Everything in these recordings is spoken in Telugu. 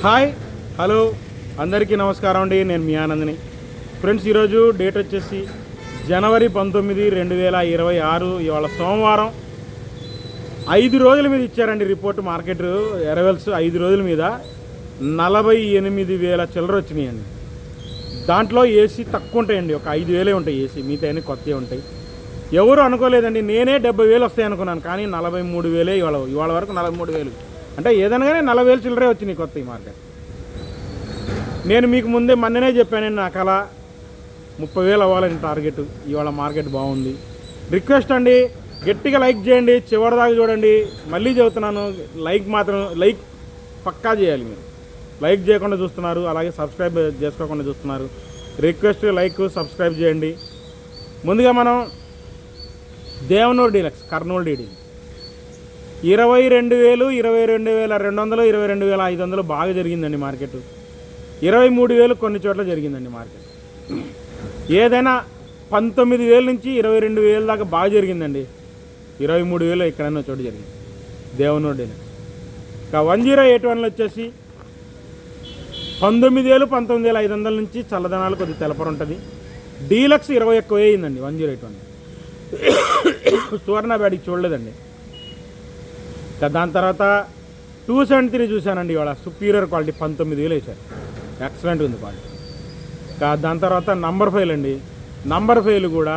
హాయ్ హలో అందరికీ నమస్కారం అండి. నేను మీ ఆనందని. ఫ్రెండ్స్, ఈరోజు డేట్ వచ్చేసి జనవరి 19, 2026. ఇవాళ సోమవారం. 5 రోజుల మీద ఇచ్చారండి రిపోర్ట్. మార్కెట్ ఎరవెల్స్ 5 రోజుల మీద 48,000 చిల్లర వచ్చినాయండి. దాంట్లో ఏసీ తక్కువ ఉంటాయండి, ఒక 5,000 ఉంటాయి ఏసీ, మిగతా అన్నీ కొత్తవి ఉంటాయి. ఎవరు అనుకోలేదండి, నేనే 70,000 వస్తాయి అనుకున్నాను, కానీ 43,000 ఇవాళ వరకు 43,000 అంటే ఏదైనా కానీ 40,000 చిల్లరే వచ్చినాయి కొత్త ఈ మార్కెట్. నేను మీకు ముందే మొన్ననే చెప్పానండి, నా కళ 30,000 అవ్వాలని టార్గెట్. ఇవాళ మార్కెట్ బాగుంది. రిక్వెస్ట్ అండి, గట్టిగా లైక్ చేయండి, చివరిదాకా చూడండి. మళ్ళీ చెబుతున్నాను, లైక్ పక్కా చేయాలి. మీరు లైక్ చేయకుండా చూస్తున్నారు, అలాగే సబ్స్క్రైబ్ చేసుకోకుండా చూస్తున్నారు. రిక్వెస్ట్ లైక్ సబ్స్క్రైబ్ చేయండి. ముందుగా మనం దేవనూరు డీలక్స్ కర్నూలు డీడీ 22,000, 22,200, 22,500 బాగా జరిగిందండి మార్కెట్. 23,000 కొన్ని చోట్ల జరిగిందండి మార్కెట్. ఏదైనా 19,000 నుంచి 22,000 దాకా బాగా జరిగిందండి. 23,000 ఎక్కడైనా చోటు జరిగింది దేవనూరు డీలక్స్. ఇంకా 1081 వచ్చేసి 19,000, 19,500 నుంచి చల్లదనాలు కొద్దిగా తెలపరు ఉంటుంది. డీలక్స్ 21,000 అయిందండి 1081. సువర్ణ బ్యాడికి చూడలేదండి. దాని తర్వాత 273 చూశానండి. ఇవాళ సుపీరియర్ క్వాలిటీ 19,000 వేశారు. ఎక్సలెంట్ ఉంది క్వాలిటీ. దాని తర్వాత నంబర్ 5 అండి. నంబర్ 5 కూడా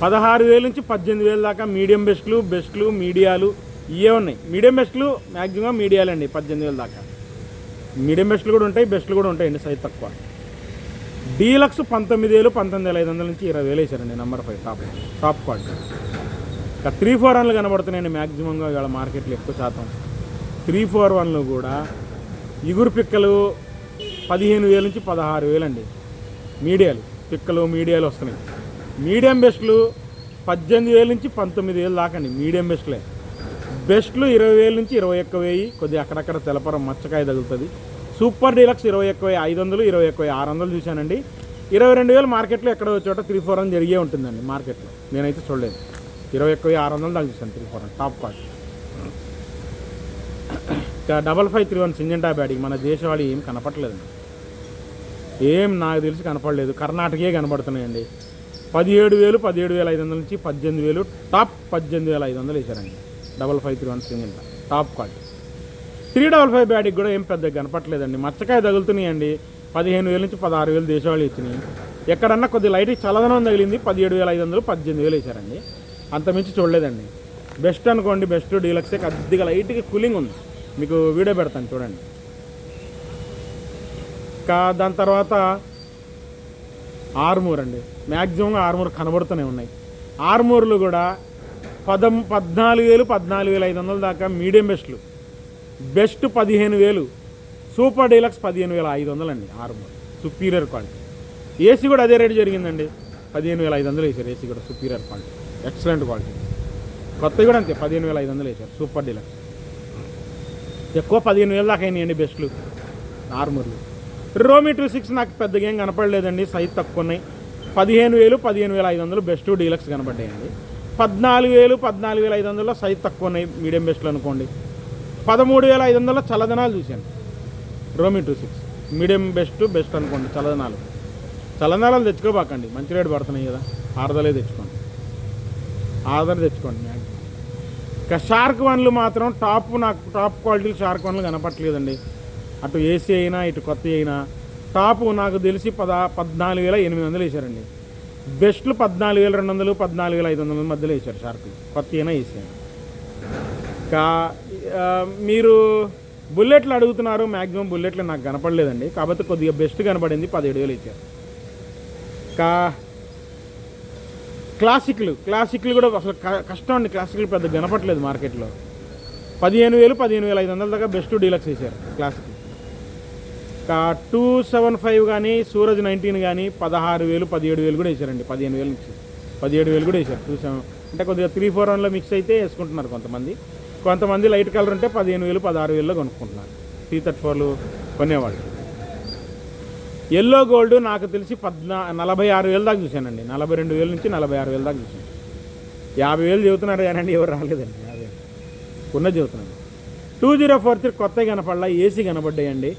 16,000 నుంచి 18,000 దాకా మీడియం బెస్ట్లు మీడియాలు ఇవే ఉన్నాయి. మీడియం బెస్ట్లు మ్యాక్సిమం మీడియాలండి 18,000 దాకా. మీడియం బెస్ట్లు కూడా ఉంటాయి, బెస్ట్లు కూడా ఉంటాయండి, సైజ్ తక్కువ. డీలక్స్ 19,000, 19,500 నుంచి 20,000 వేశారండి నంబర్ 5 టాప్ క్వాలిటీ. 341 కనబడుతున్నాయండి మ్యాక్సిమంగా ఇవాళ మార్కెట్లో ఎక్కువ శాతం. 341 కూడా ఇగురు పిక్కలు 15,000 నుంచి 16,000 అండి. మీడియాలు వస్తున్నాయి. మీడియం బెస్ట్లు 18,000 నుంచి 19,000 దాకా అండి. మీడియం బెస్ట్లే. బెస్ట్లు 20,000 నుంచి 21,000, కొద్దిగా అక్కడక్కడ తెలపరం మచ్చకాయ తగులుతుంది. సూపర్ డీలక్స్ 21,500, 21,600 చూశానండి. 22,000 మార్కెట్లో ఎక్కడో చోట 341 జరిగే ఉంటుందండి మార్కెట్లో. నేనైతే చూడలేదు. 21,600 దాకా చూశాను 341 టాప్ క్వాలిటీ. ఇంకా 5531 సింజెంటా బ్యాటింగ్ మన దేశవాళి ఏం కనపట్లేదండి. ఏం నాకు తెలిసి కనపడలేదు. కర్ణాటకే కనపడుతున్నాయండి. 17,000, 17,500 నుంచి 18,000 టాప్ 18,500 వేశారండి 5531 సింజెంటా టాప్ క్వాలిటీ. 355 బ్యాటికి కూడా ఏం పెద్దగా కనపట్లేదండి. మచ్చకాయ తగులుతున్నాయండి. 15,000 నుంచి 16,000 దేశవాళీ వచ్చినాయి. ఎక్కడన్నా కొద్ది లైట్ చల్లదనం తగిలింది. 17,500, 18,000 వేశారండి. అంతమించి చూడలేదండి. బెస్ట్ అనుకోండి, బెస్ట్ డీలక్సే కొద్దిగా లైట్గా కూలింగ్ ఉంది. మీకు వీడియో పెడతాను చూడండి. దాని తర్వాత ఆర్మూర్ అండి. మ్యాక్సిమంగా ఆర్మూర్ కనబడుతూనే ఉన్నాయి. ఆర్మూర్లు కూడా 14,000, 14,500 దాకా మీడియం బెస్ట్ 15,000, సూపర్ డీలక్స్ 15,500 అండి. Armoor superior quality. ఏసీ కూడా అదే రేటు జరిగిందండి. 15,500 వేశారు ఏసీ కూడా సుపీరియర్ క్వాలిటీ, ఎక్సలెంట్ క్వాలిటీ. కొత్తవి కూడా అంతే 15,500 వేశారు సూపర్ డీలక్స్. ఎక్కువ 15,000 దాకా అయినాయండి బెస్ట్లు ఆర్మూర్లు. రోమి 26 నాకు పెద్దగా ఏం కనపడలేదండి, సైజ్ తక్కువ ఉన్నాయి. 15,000, 15,500 బెస్ట్ డీలక్స్ కనపడ్డాయండి. 14,000, 14,500 సైజ్ తక్కువ ఉన్నాయి మీడియం బెస్ట్లు అనుకోండి. 13,500 చల్లదనాలు చూశాను. రోమి 26 మీడియం బెస్ట్ అనుకోండి. చల్లదనాలు తెచ్చుకోబాకండి, మంచి రేటు పడుతున్నాయి కదా. ఆర్దలే తెచ్చుకోండి. ఇంకా షార్క్ వన్లు మాత్రం నాకు టాప్ క్వాలిటీ షార్క్ వన్లు కనపట్లేదండి. అటు ఏసీ అయినా ఇటు కొత్త అయినా టాపు నాకు తెలిసి 14,800 వేశారండి. బెస్ట్లు 14,200, 14,500 మధ్యలో వేశారు షార్క్, కొత్త అయినా ఏసీ అయినా. ఇంకా మీరు బుల్లెట్లు అడుగుతున్నారు. మ్యాక్సిమం బుల్లెట్లు నాకు కనపడలేదండి, కాబట్టి కొద్దిగా బెస్ట్ కనపడింది, 17,000 ఇచ్చారు. ఇంకా క్లాసిక్లు కూడా అసలు కష్టం అండి. క్లాసిక్లు పెద్ద కనపట్లేదు మార్కెట్లో. 15,000, 15,500 దాకా బెస్ట్ డీలక్స్ వేశారు క్లాసిక్. ఇంకా 275 కానీ సూరజ్ 19 కానీ 16,000, 17,000 కూడా వేశారండి. 15,000 నుంచి 17,000 కూడా వేశారు. 27 అంటే కొద్దిగా 341లో మిక్స్ అయితే వేసుకుంటున్నారు కొంతమంది లైట్ కలర్ ఉంటే 15,000, 16,000లో కొనుక్కుంటున్నారు. 334లు కొనేవాళ్ళు. ఎల్లో గోల్డ్ నాకు తెలిసి 46,000 దాకా చూశానండి. 42,000 నుంచి 46,000 దాకా చూశాను. 50,000 చెబుతున్నారు కానండి, ఎవరు రాలేదండి. 50,000 ఉన్నది చెబుతున్నాను. 2043 కొత్తవి కనపడలా, ఏసీ కనపడ్డాయండి.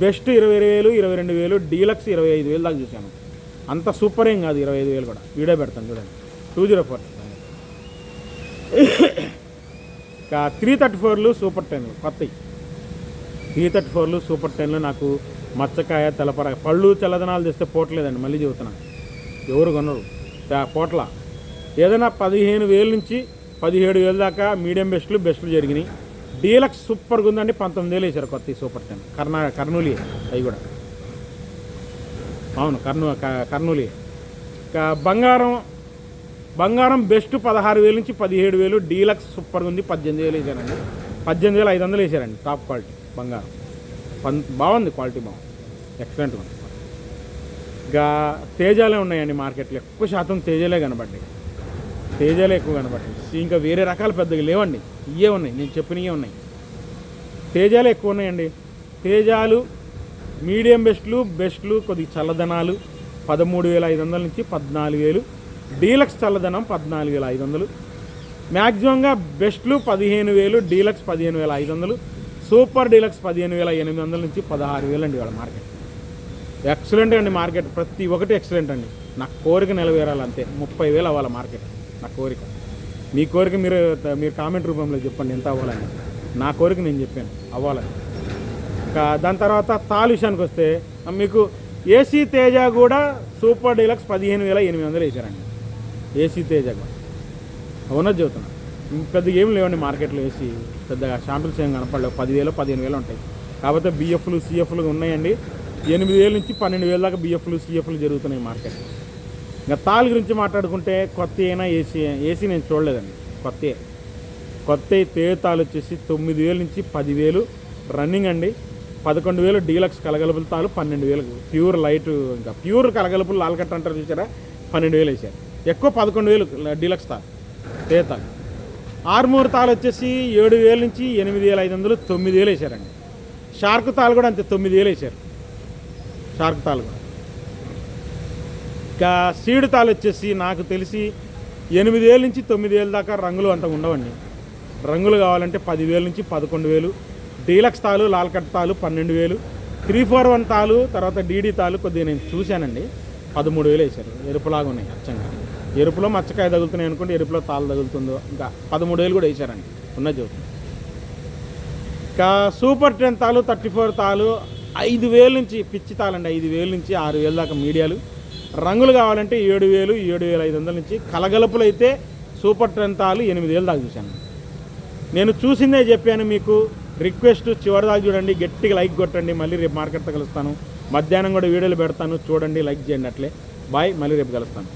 బెస్ట్ 20,000, 22,000, డీలక్స్ 25,000 దాకా చూశాను. అంత సూపర్ ఏం కాదు, 25,000 కూడా. వీడియో పెడతాను చూడండి. 2043 ఇంకా 334లు సూపర్ 10లు కొత్తవి. 334లు సూపర్ 10లు నాకు మచ్చకాయ తెలపర పళ్ళు చల్లదనాలు తెస్తే పోట్లేదండి. మళ్ళీ చెబుతున్నాను, ఎవరు కొనరు పోట్ల. ఏదైనా 15,000 నుంచి 17,000 దాకా మీడియం బెస్ట్లు జరిగినాయి. డీలక్స్ సూపర్గా ఉందండి. 19,000 వేసారు కొత్త సూపర్ 10. కర్నూలు అవి కూడా అవును, కర్నూలు. ఇంకా బంగారం బెస్ట్ 16,000 నుంచి 17,000. డీలక్స్ సూపర్గా ఉంది, 18,000 వేసారండి. 18,500 వేసారండి. టాప్ క్వాలిటీ బంగారం బాగుంది, క్వాలిటీ బాగుంది, ఎక్సలెంట్గా ఉంది. ఇంకా తేజాలే ఉన్నాయండి మార్కెట్లో. ఎక్కువ శాతం తేజాలే కనబడ్డాయి, తేజాలే ఎక్కువ కనబడ్డాయి. ఇంకా వేరే రకాలు పెద్దగా లేవండి, ఇవే ఉన్నాయి, నేను చెప్పినవే ఉన్నాయి. తేజాలే ఎక్కువ ఉన్నాయండి. తేజాలు మీడియం బెస్ట్లు కొద్దిగా చల్లదనాలు 13,500 నుంచి 14,000. డీలక్స్ చల్లదనం 14,500. మ్యాక్సిమంగా బెస్ట్లు 15,000, డీలక్స్ 15,500, సూపర్ డీలక్స్ 15,800 నుంచి 16,000 అండి వాళ్ళ మార్కెట్. ఎక్సలెంట్ అండి మార్కెట్, ప్రతి ఒక్కటి ఎక్సలెంట్ అండి. నా కోరిక నెలవేరాలి అంతే. 30,000 అవ్వాలి మార్కెట్, నా కోరిక. మీ కోరిక మీరు కామెంట్ రూపంలో చెప్పండి ఎంత అవ్వాలని. నా కోరిక నేను చెప్పాను, అవ్వాలని. ఇంకా దాని తర్వాత తాల్ విషయానికి వస్తే మీకు ఏసీ తేజ కూడా సూపర్ డీలక్స్ 15,800 వేసారండి. ఏసీ తేజ కూడా అవునది చెబుతున్నా. పెద్దగా ఏం లేవండి మార్కెట్లో. ఏసీ పెద్దగా షాంపిల్స్ ఏం కనపడలేవు. 10,000, 15,000 ఉంటాయి. కాకపోతే బిఎఫ్లు సిఎఫ్లు ఉన్నాయండి. 8,000 నుంచి 12,000 దాకా బిఎఫ్లు సిఎఫ్లు జరుగుతున్నాయి మార్కెట్. ఇంకా తాల్ గురించి మాట్లాడుకుంటే కొత్త అయినా ఏసీ నేను చూడలేదండి. కొత్త తేతాలు వచ్చేసి 9,000 నుంచి 10,000 రన్నింగ్ అండి. 11,000 డీలక్స్ కలగలుపుల తాలు, 12,000 ప్యూర్ లైట్. ఇంకా ప్యూర్ కలగలుపులు లాల్ కట్ అంటారు చూసారా, 12,000 వేసారు. ఎక్కువ 11,000 డీలక్స్ తాలు తేతాలు. ఆర్మూర్ తాలు వచ్చేసి 7,000 నుంచి 8,500, 9,000 వేసారండి. షార్క్ తాలు కూడా అంతే, 9,000 వేసారు షార్క్ తాలు కూడా. ఇంకా సీడ్ తాలు వచ్చేసి నాకు తెలిసి 8,000 నుంచి 9,000 దాకా. రంగులు అంత ఉండవండి. రంగులు కావాలంటే 10,000 నుంచి 11,000. డీలక్స్ తాలు లాల్ కట్ తాలు 12,000. 341 తాలు, తర్వాత డీడీ తాలు కొద్దిగా నేను చూశానండి, 13,000 వేసారు. ఎరుపులాగా ఉన్నాయి అచ్చంగా. ఎరుపులో మచ్చకాయ తగులుతున్నాయి అనుకోండి, ఎరుపులో తాలు తగులుతుందో. ఇంకా 13,000 కూడా వేసారండి, ఉన్నది చదువుతుంది. ఇంకా సూపర్ 10 తాలు, 34 తాలు 5,000 నుంచి పిచ్చి తాలండి. 5,000 నుంచి 6,000 దాకా మీడియాలు. రంగులు కావాలంటే 7,000, 7,500 నుంచి. కలగలుపులు అయితే సూపర్ 10 తాలు 8,000 దాకా చూశాను. నేను చూసిందే చెప్పాను మీకు. రిక్వెస్ట్ చివరి దాకా చూడండి, గట్టిగా లైక్ కొట్టండి. మళ్ళీ రేపు మార్కెట్తో కలుస్తాను. మధ్యాహ్నం కూడా వీడియోలు పెడతాను, చూడండి, లైక్ చేయండి. అట్లే బాయ్, మళ్ళీ రేపు కలుస్తాను.